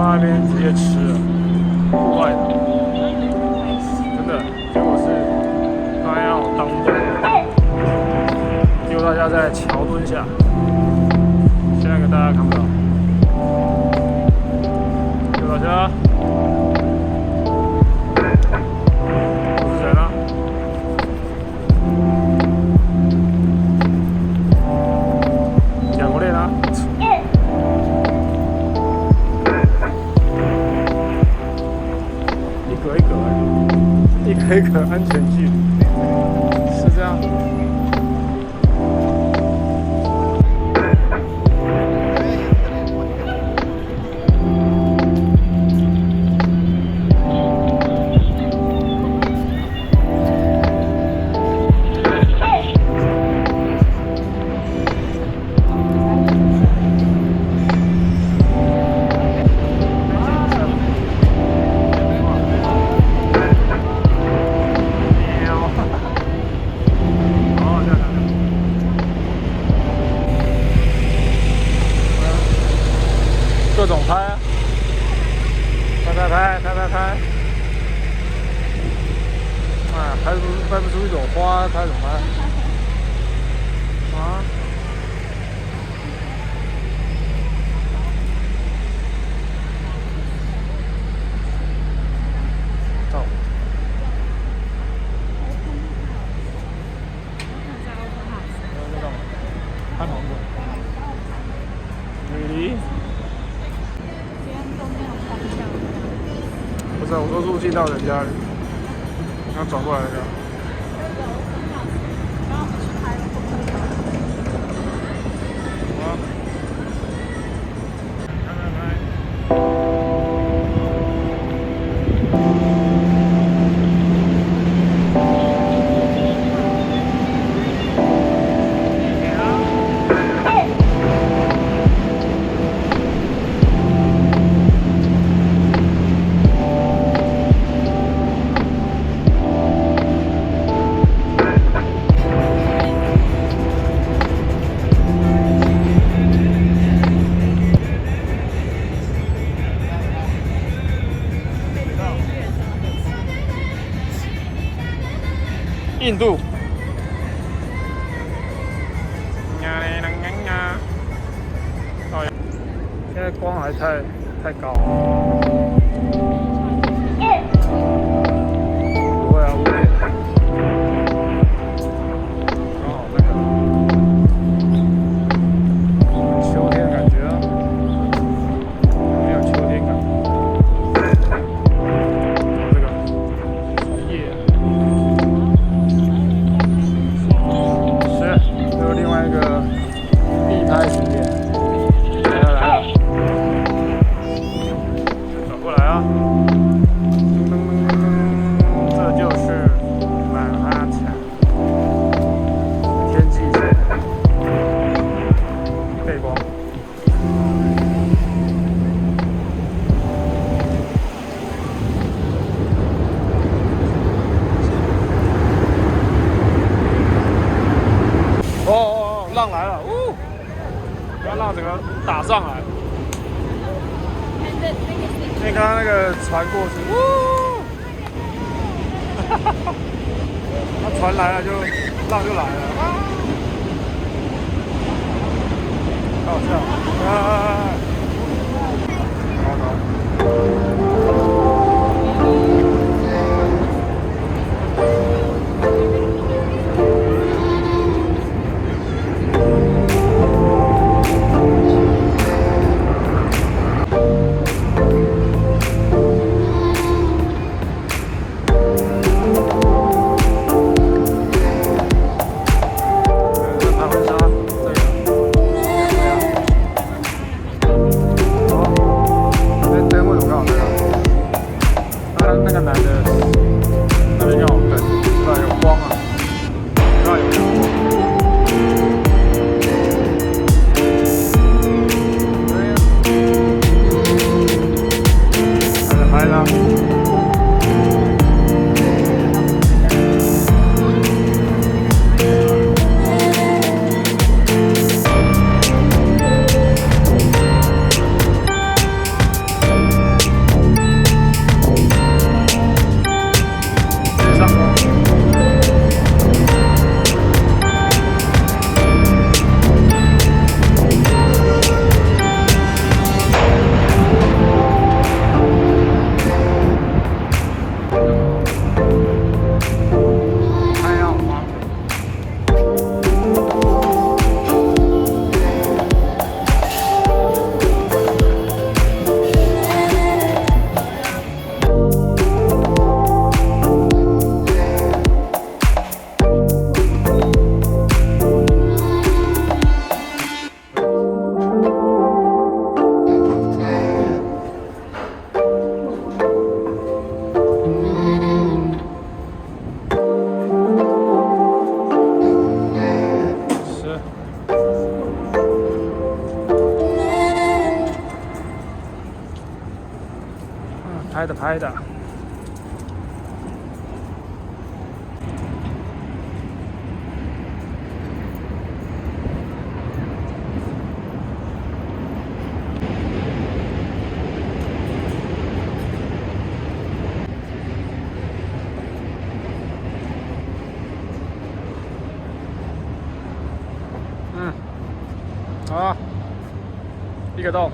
到那边直接吃了，怪的，真的。结果是刚才让我当结果大家在桥墩下，现在跟大家看不到，结果大家。一个安全距离是这样。各种拍啊，拍，哎，拍不出一朵花，拍什么啊？到。那干嘛？看芒果。really？不是，我说入境到人家，然后转过来那个。印度，现在光还太高了。不会啊，5点。刚好那个秋天的感觉啊，没有秋天感。这个枫叶。有另外一个地拍景点，来了，转过来啊！这就是曼哈顿天际线背光。浪来了，不要浪整个打上来。因为刚刚那个船过去，那船来了就浪就来了，好笑啊！那个男的那边要我等，不然有光啊，不然有光。对呀，拍了。拍的拍的。好，一个洞。